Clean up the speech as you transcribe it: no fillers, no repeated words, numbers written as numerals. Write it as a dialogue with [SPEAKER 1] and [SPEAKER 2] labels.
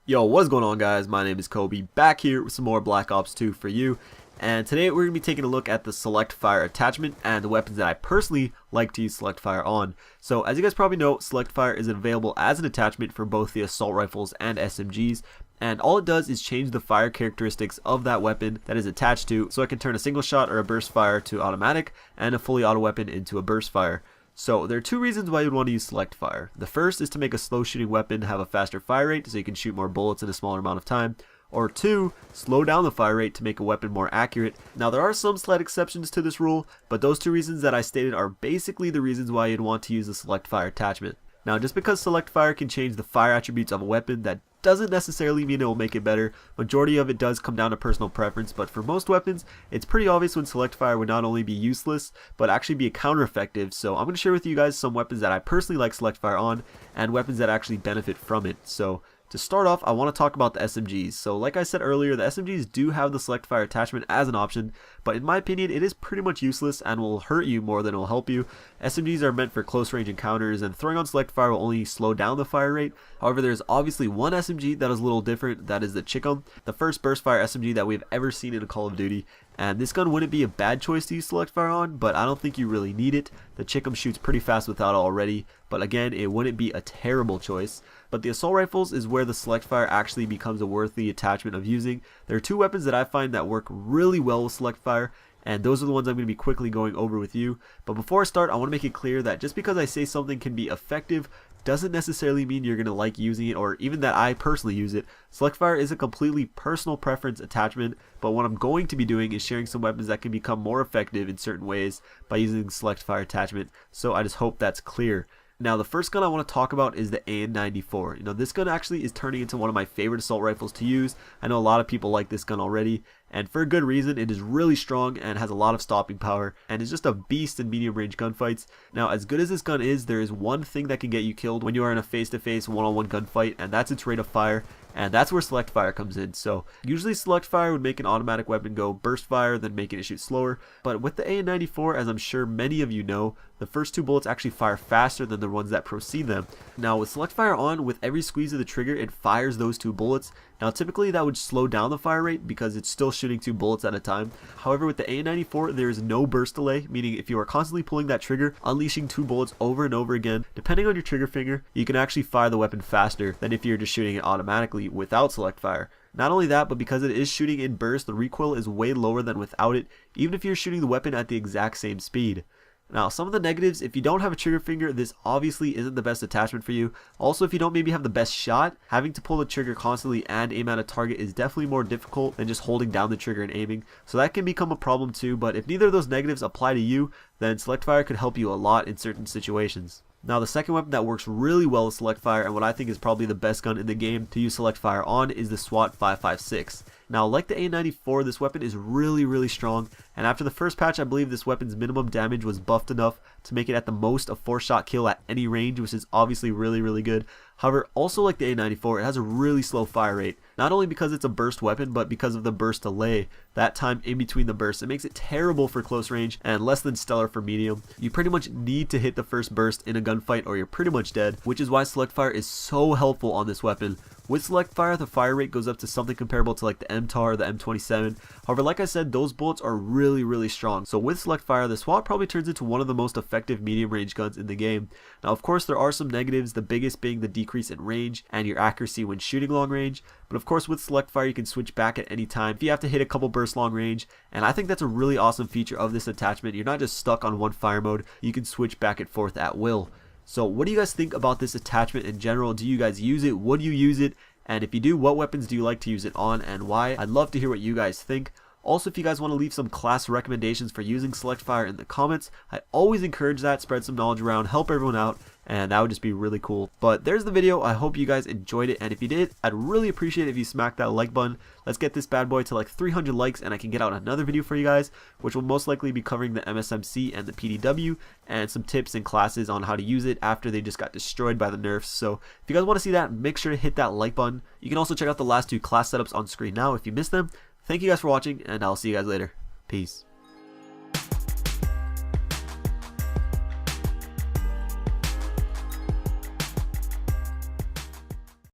[SPEAKER 1] Yo, what's going on, guys? My name is Kobe, back here with some more Black Ops 2 for you. And today we're going to be taking a look at the Select Fire attachment and the weapons that I personally like to use Select Fire on. So as you guys probably know, Select Fire is available as an attachment for both the assault rifles and SMGs. And all it does is change the fire characteristics of that weapon that is attached to, so it can turn a single shot or a burst fire to automatic and a fully auto weapon into a burst fire. So there are two reasons why you'd want to use Select Fire. The first is to make a slow shooting weapon have a faster fire rate so you can shoot more bullets in a smaller amount of time. Or two, slow down the fire rate to make a weapon more accurate. Now there are some slight exceptions to this rule, but those two reasons that I stated are basically the reasons why you'd want to use the Select Fire attachment. Now just because Select Fire can change the fire attributes of a weapon, that doesn't necessarily mean it will make it better. Majority of it does come down to personal preference, but for most weapons, it's pretty obvious when Select Fire would not only be useless, but actually be a counter effective. So I'm going to share with you guys some weapons that I personally like Select Fire on, and weapons that actually benefit from it. So to start off, I want to talk about the SMGs. So like I said earlier, the SMGs do have the Select Fire attachment as an option, but in my opinion, it is pretty much useless and will hurt you more than it will help you. SMGs are meant for close range encounters, and throwing on Select Fire will only slow down the fire rate. However, there's obviously one SMG that is a little different, that is the Chicom, the first burst fire SMG that we've ever seen in a Call of Duty. And this gun wouldn't be a bad choice to use Select Fire on, but I don't think you really need it. The Chicom shoots pretty fast without it already, but again, it wouldn't be a terrible choice. But the assault rifles is where the Select Fire actually becomes a worthy attachment of using. There are two weapons that I find that work really well with Select Fire, and those are the ones I'm going to be quickly going over with you. But before I start, I want to make it clear that just because I say something can be effective doesn't necessarily mean you're going to like using it, or even that I personally use it. Select Fire is a completely personal preference attachment, but what I'm going to be doing is sharing some weapons that can become more effective in certain ways by using the Select Fire attachment, so I just hope that's clear. Now the first gun I want to talk about is the AN-94. This gun actually is turning into one of my favorite assault rifles to use. I know a lot of people like this gun already, and for a good reason. It is really strong and has a lot of stopping power, and is just a beast in medium range gunfights. Now as good as this gun is, there is one thing that can get you killed when you are in a face-to-face one-on-one gunfight, and that's its rate of fire. And that's where Select Fire comes in. So usually Select Fire would make an automatic weapon go burst fire, then making it shoot slower. But with the AN-94, as I'm sure many of you know, the first two bullets actually fire faster than the ones that precede them. Now with Select Fire on, with every squeeze of the trigger, it fires those two bullets. Now typically that would slow down the fire rate because it's still shooting two bullets at a time. However, with the AN-94, there is no burst delay, meaning if you are constantly pulling that trigger, unleashing two bullets over and over again, depending on your trigger finger, you can actually fire the weapon faster than if you're just shooting it automatically without Select Fire. Not only that, but because it is shooting in burst, the recoil is way lower than without it, even if you're shooting the weapon at the exact same speed. Now, some of the negatives: if you don't have a trigger finger, this obviously isn't the best attachment for you. Also, if you don't maybe have the best shot, having to pull the trigger constantly and aim at a target is definitely more difficult than just holding down the trigger and aiming. So that can become a problem too, but if neither of those negatives apply to you, then Select Fire could help you a lot in certain situations. Now the second weapon that works really well with Select Fire, and what I think is probably the best gun in the game to use Select Fire on, is the SWAT 556. Now like the AN-94, this weapon is really strong, and after the first patch I believe this weapon's minimum damage was buffed enough to make it at the most a 4-shot kill at any range, which is obviously really good. However, also like the AN-94, it has a really slow fire rate, not only because it's a burst weapon, but because of the burst delay. That time in between the bursts, it makes it terrible for close range and less than stellar for medium. You pretty much need to hit the first burst in a gunfight or you're pretty much dead, which is why Select Fire is so helpful on this weapon. With Select Fire, the fire rate goes up to something comparable to like the MTAR or the M27. However, like I said, those bullets are really strong. So with Select Fire, the SWAT probably turns into one of the most effective medium range guns in the game. Now of course there are some negatives, the biggest being the decrease in range and your accuracy when shooting long range. But of course with Select Fire you can switch back at any time if you have to hit a couple bursts long range, and I think that's a really awesome feature of this attachment. You're not just stuck on one fire mode, you can switch back and forth at will. So what do you guys think about this attachment in general? Do you guys use it? Would you use it? And if you do, what weapons do you like to use it on and why? I'd love to hear what you guys think. Also, if you guys want to leave some class recommendations for using Select Fire in the comments, I always encourage that. Spread some knowledge around, help everyone out, and that would just be really cool. But there's the video. I hope you guys enjoyed it, and if you did, I'd really appreciate it if you smack that like button. Let's get this bad boy to like 300 likes, and I can get out another video for you guys, which will most likely be covering the MSMC and the PDW, and some tips and classes on how to use it after they just got destroyed by the nerfs. So if you guys want to see that, make sure to hit that like button. You can also check out the last two class setups on screen now if you missed them. Thank you guys for watching, and I'll see you guys later. Peace.